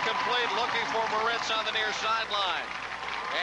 incomplete, looking for Moritz on the near sideline.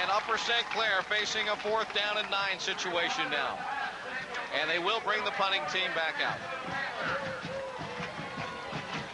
And Upper St. Clair facing a 4th down and 9 situation now. And they will bring the punting team back out.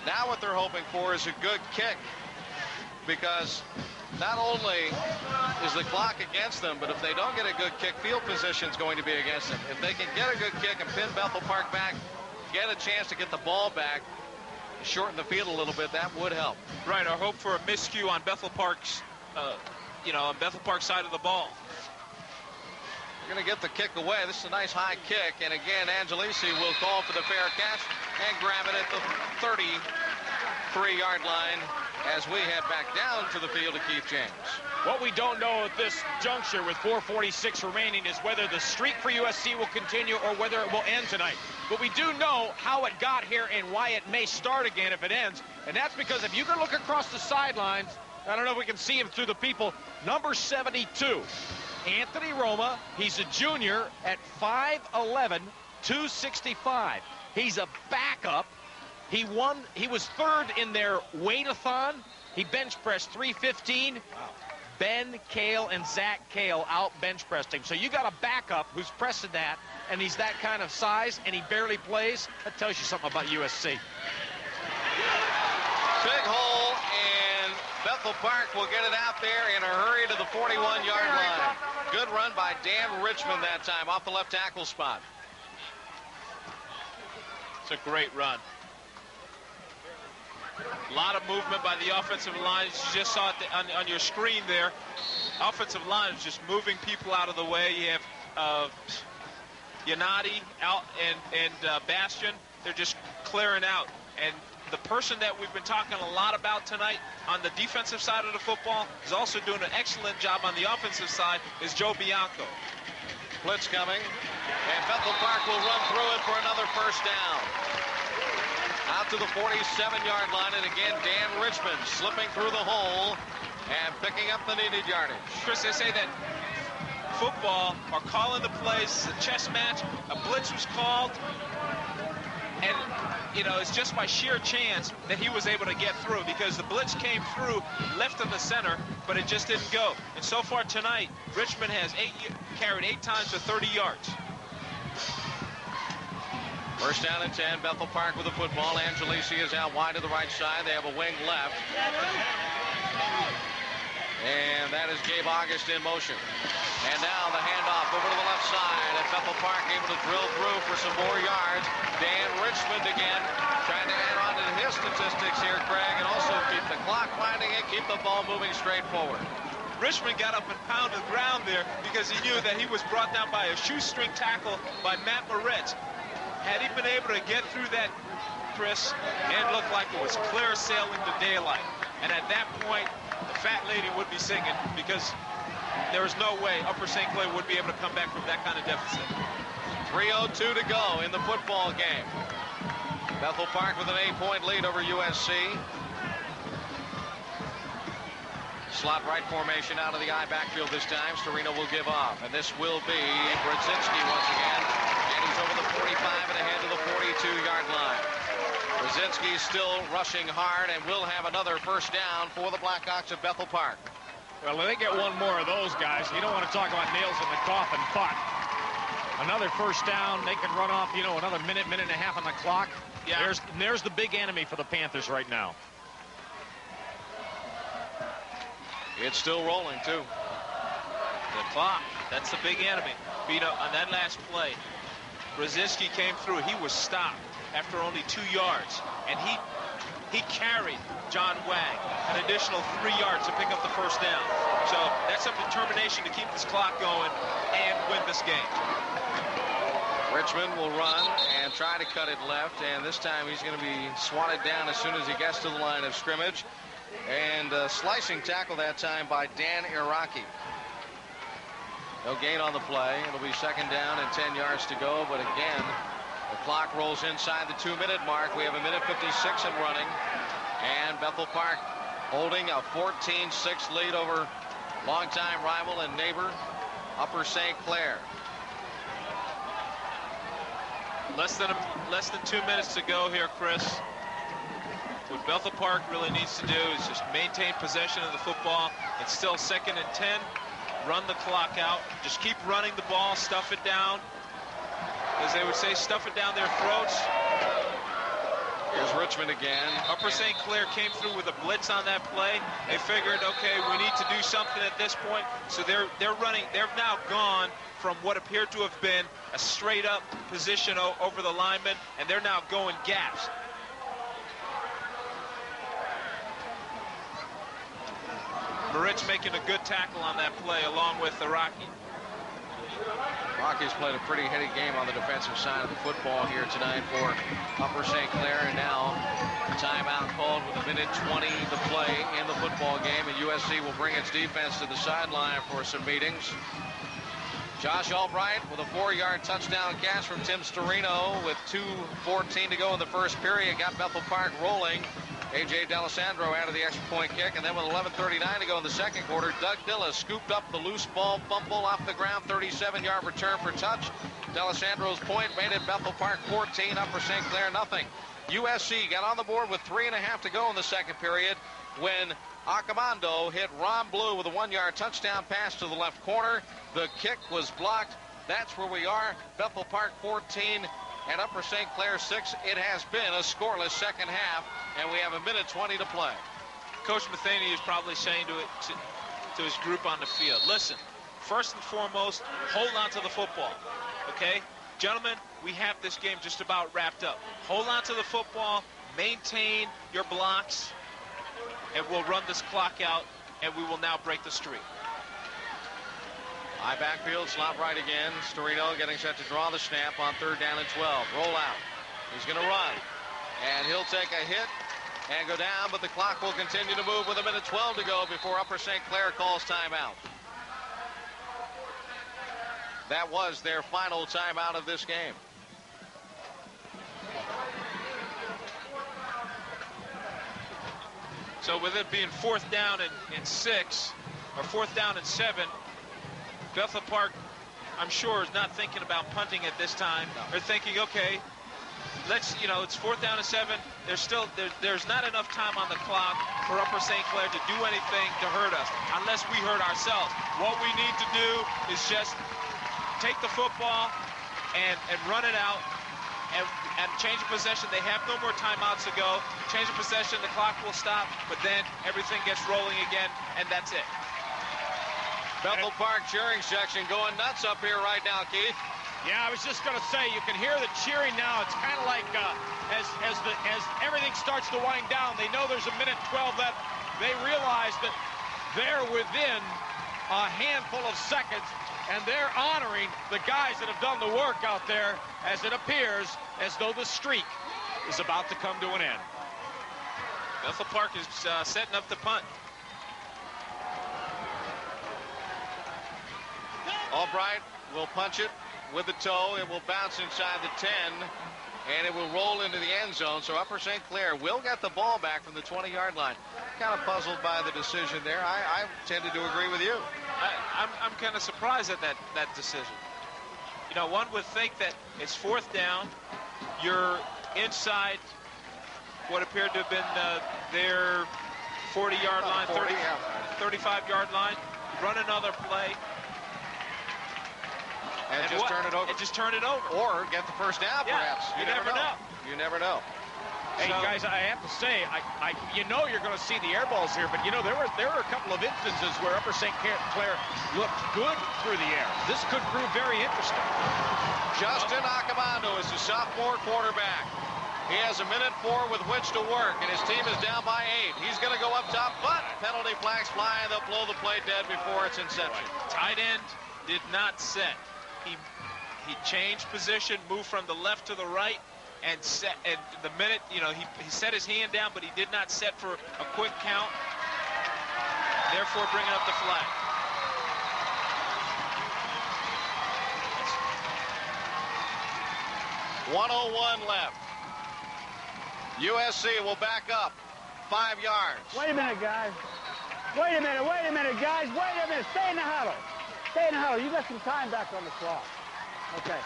Now what they're hoping for is a good kick, because not only is the clock against them, but if they don't get a good kick, field position is going to be against them. If they can get a good kick and pin Bethel Park back, get a chance to get the ball back, shorten the field a little bit, that would help. Right, or hope for a miscue on Bethel Park's, on Bethel Park's side of the ball. They're going to get the kick away. This is a nice high kick, and again, Angelisi will call for the fair catch and grab it at the 33-yard line as we head back down to the field of Keith James. What we don't know at this juncture with 4:46 remaining is whether the streak for USC will continue or whether it will end tonight. But we do know how it got here and why it may start again if it ends. And that's because if you can look across the sidelines, I don't know if we can see him through the people, number 72, Anthony Roma. He's a junior at 5'11", 265. He's a backup. He was 3rd in their weight-a-thon. He bench pressed 315. Wow. Ben Kale and Zach Kale out bench pressed him. So you got a backup who's pressing that, and he's that kind of size, and he barely plays. That tells you something about USC. Big hole, and Bethel Park will get it out there in a hurry to the 41-yard line. Good run by Dan Richmond that time off the left tackle spot. It's a great run. A lot of movement by the offensive line. You just saw it on your screen there. Offensive line is just moving people out of the way. You have Yanati out and Bastian. They're just clearing out. And the person that we've been talking a lot about tonight on the defensive side of the football is also doing an excellent job on the offensive side is Joe Bianco. Blitz coming, and Bethel Park will run through it for another first down. Out to the 47-yard line, and again, Dan Richmond slipping through the hole and picking up the needed yardage. Chris, they say that football are calling the plays, a chess match, a blitz was called, and it's just by sheer chance that he was able to get through, because the blitz came through left of the center, but it just didn't go. And so far tonight, Richmond has carried 8 times for 30 yards. First down and 10, Bethel Park with the football. Angelisi is out wide to the right side. They have a wing left. And that is Gabe August in motion. And now the handoff over to the left side. And Bethel Park able to drill through for some more yards. Dan Richmond again trying to add on to his statistics here, Craig, and also keep the clock winding and keep the ball moving straight forward. Richmond got up and pounded the ground there because he knew that he was brought down by a shoestring tackle by Matt Moritz. Had he been able to get through that, Chris, it looked like it was clear sailing to daylight. And at that point, the fat lady would be singing, because there is no way Upper St. Clair would be able to come back from that kind of deficit. 3:02 to go in the football game. Bethel Park with an 8-point lead over USC. Slot right formation out of the I backfield this time. Storino will give off, and this will be Brzezinski once again. And he's over the 45 and ahead to the 42-yard line. Brzezinski still rushing hard and will have another first down for the Blackhawks of Bethel Park. Well, they get one more of those guys. You don't want to talk about nails in the coffin, but another first down. They can run off, another minute and a half on the clock. Yeah. There's the big enemy for the Panthers right now. It's still rolling, too. The clock, that's the big enemy. On that last play, Brzezinski came through. He was stopped after only 2 yards, and he carried John Wang an additional 3 yards to pick up the first down. So that's some determination to keep this clock going and win this game. Richmond will run and try to cut it left, and this time he's going to be swatted down as soon as he gets to the line of scrimmage. And slicing tackle that time by Dan Iraqi. No gain on the play. It'll be second down and 10 yards to go, but again, the clock rolls inside the 2-minute mark. We have 1:56 and running, and Bethel Park holding a 14-6 lead over longtime rival and neighbor Upper St. Clair. Less than 2 minutes to go here, Chris. What Bethel Park really needs to do is just maintain possession of the football. It's still 2nd and 10. Run the clock out. Just keep running the ball, stuff it down. As they would say, stuff it down their throats. Here's Richmond again. Upper St. Clair came through with a blitz on that play. They figured, okay, we need to do something at this point. So they're running. They're now gone from what appeared to have been a straight-up position over the lineman, and they're now going gaps. Moritz making a good tackle on that play along with Iraqi. Rocky's played a pretty heady game on the defensive side of the football here tonight for Upper St. Clair, and now a timeout called with 1:20 to play in the football game, and USC will bring its defense to the sideline for some meetings. Josh Albright with a 4-yard touchdown catch from Tim Storino with 2:14 to go in the first period. Got Bethel Park rolling. A.J. D'Alessandro added the extra point kick, and then with 11:39 to go in the second quarter, Doug Dilla scooped up the loose ball fumble off the ground, 37-yard return for touch. D'Alessandro's point made it Bethel Park 14, Upper St. Clair nothing. USC got on the board with 3.5 to go in the second period when Acamando hit Ron Blue with a 1-yard touchdown pass to the left corner. The kick was blocked. That's where we are. Bethel Park 14 and Upper St. Clair 6. It has been a scoreless second half, and we have 1:20 to play. Coach Matheny is probably saying to his group on the field, listen, first and foremost, hold on to the football, okay? Gentlemen, we have this game just about wrapped up. Hold on to the football, maintain your blocks, and we'll run this clock out, and we will now break the streak. High backfield, slot right again. Storino getting set to draw the snap on 3rd down and 12. Roll out. He's going to run. And he'll take a hit and go down, but the clock will continue to move with 1:12 to go before Upper St. Clair calls timeout. That was their final timeout of this game. So with it being 4th down and 6, or 4th down and 7, Bethel Park, I'm sure, is not thinking about punting at this time. No. They're thinking, okay, let's, it's 4th down and 7. There's not enough time on the clock for Upper St. Clair to do anything to hurt us, unless we hurt ourselves. What we need to do is just take the football and run it out and change of possession. They have no more timeouts to go. Change of possession, the clock will stop, but then everything gets rolling again, and that's it. Bethel Park cheering section going nuts up here right now, Keith. Yeah, I was just going to say, you can hear the cheering now. It's kind of like as everything starts to wind down, they know there's 1:12 left. They realize that they're within a handful of seconds, and they're honoring the guys that have done the work out there, as it appears as though the streak is about to come to an end. Bethel Park is setting up the punt. Albright will punch it with the toe. It will bounce inside the 10, and it will roll into the end zone. So Upper St. Clair will get the ball back from the 20-yard line. Kind of puzzled by the decision there. I tended to agree with you. I'm kind of surprised at that decision. One would think that it's 4th down. You're inside what appeared to have been their 40-yard line, 35-yard line. Run another play. And just turn it over. And just turn it over. Or get the first down, perhaps. You never know. You never know. Hey, guys, I have to say, you're going to see the air balls here, but, there were a couple of instances where Upper St. Clair looked good through the air. This could prove very interesting. Justin Acamando is the sophomore quarterback. He has 1:04 with which to work, and his team is down by 8. He's going to go up top, but penalty flags fly, and they'll blow the play dead before its inception. Tight end did not set. He changed position, moved from the left to the right, and the minute, he set his hand down, but he did not set for a quick count, therefore bringing up the flag. .101 left. USC will back up 5 yards. Wait a minute, guys. Wait a minute, guys. Wait a minute. Stay in the huddle. Stay in the huddle. You got some time back on the clock. Okay.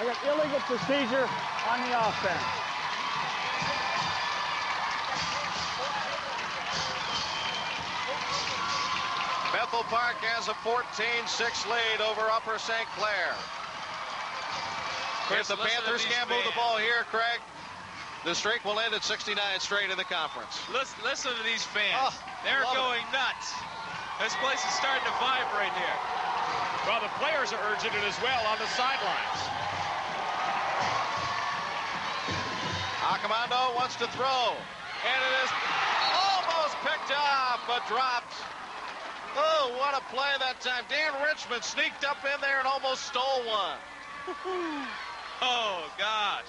I got illegal procedure on the offense. Bethel Park has a 14-6 lead over Upper St. Clair. If the Panthers can't move the ball here, Craig, the streak will end at 69 straight in the conference. Listen to these fans. They're going nuts. This place is starting to vibrate here. Well, the players are urging it as well on the sidelines. Accomando wants to throw, and it is almost picked up, but dropped. Oh, what a play that time. Dan Richmond sneaked up in there and almost stole one. Oh, gosh.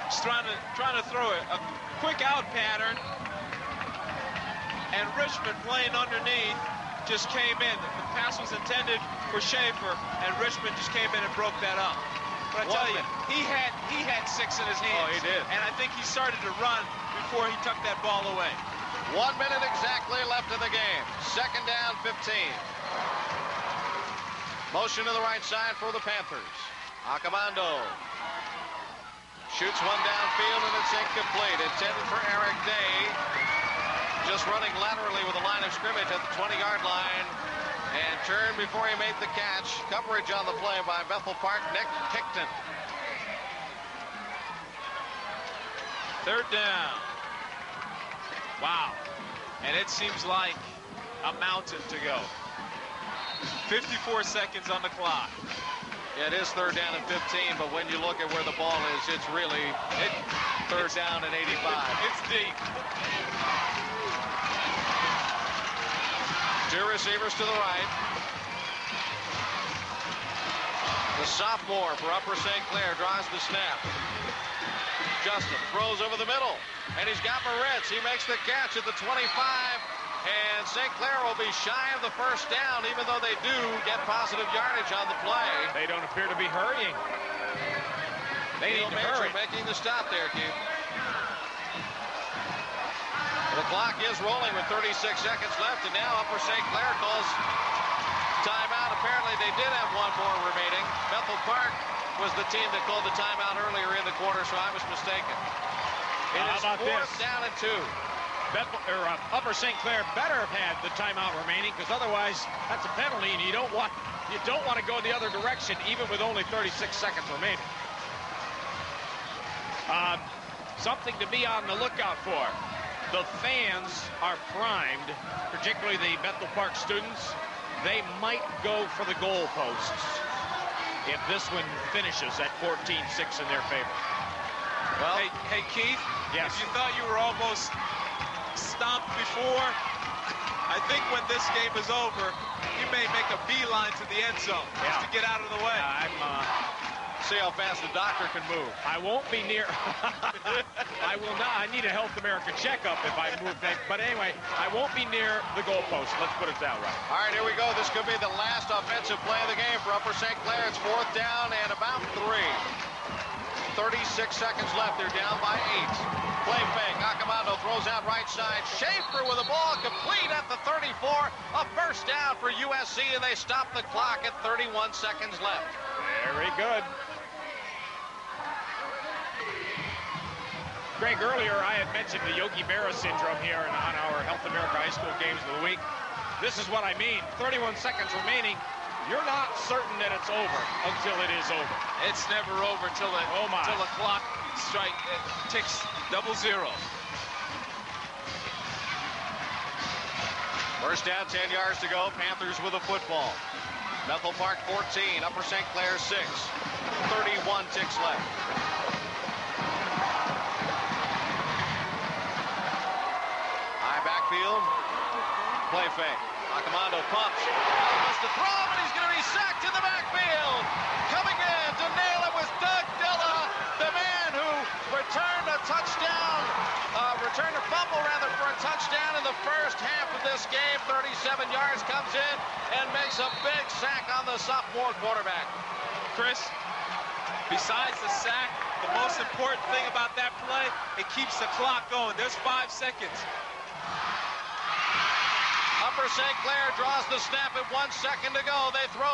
Just trying to throw a quick out pattern, and Richmond playing underneath just came in. The pass was intended for Schaefer, and Richmond just came in and broke that up. But I tell you, he had 6 in his hands. Oh, he did. And I think he started to run before he tucked that ball away. 1 minute exactly left in the game. Second down, 15. Motion to the right side for the Panthers. Accomando shoots one downfield, and it's incomplete. Intended for Eric Day. Just running laterally with the line of scrimmage at the 20-yard line. And turned before he made the catch. Coverage on the play by Bethel Park, Nick Picton. Third down. Wow. And it seems like a mountain to go. 54 seconds on the clock. It is third down and 15, but when you look at where the ball is, it's really third down and 85. It's deep. 2 receivers to the right. The sophomore for Upper St. Clair draws the snap. Justin throws over the middle, and he's got Moritz. He makes the catch at the 25, and St. Clair will be shy of the first down, even though they do get positive yardage on the play. They don't appear to be hurrying. They need to hurry. Making the stop there, Keith. The clock is rolling with 36 seconds left, and now Upper St. Clair calls timeout. Apparently they did have one more remaining. Bethel Park was the team that called the timeout earlier in the quarter, so I was mistaken. It is fourth down and 2. Upper St. Clair better have had the timeout remaining, because otherwise that's a penalty, and you don't want to go the other direction even with only 36 seconds remaining. Something to be on the lookout for. The fans are primed, particularly the Bethel Park students. They might go for the goalposts if this one finishes at 14-6 in their favor. Well, hey Keith, yes. If you thought you were almost stopped before, I think when this game is over, you may make a beeline to the end zone just to get out of the way. See how fast the doctor can move. I won't be near. I will not. I need a Health America checkup if I move that. But anyway, I won't be near the goalpost. Let's put it that way. All right, here we go. This could be the last offensive play of the game for Upper St. Clair. It's fourth down and about 3. 36 seconds left. They're down by 8. Play fake. Accomando throws out right side. Schaefer with the ball complete at the 34. A first down for USC, and they stop the clock at 31 seconds left. Very good. Greg, earlier I had mentioned the Yogi Berra syndrome here on our Health America High School Games of the Week. This is what I mean. 31 seconds remaining. You're not certain that it's over until it is over. It's never over till the clock ticks 00. First down, 10 yards to go. Panthers with a football. Bethel Park 14, Upper St. Clair 6. 31 ticks left. High backfield. Play fake. Accomando pumps. Wants to throw, and he's going to be sacked in the backfield. Coming in to nail it was Doug Dilla, the man who returned a fumble for a touchdown in the first half of this game. 37 yards, comes in and makes a big sack on the sophomore quarterback. Chris, besides the sack, the most important thing about that play, it keeps the clock going. There's 5 seconds. Upper St. Clair draws the snap at 1 second to go. They throw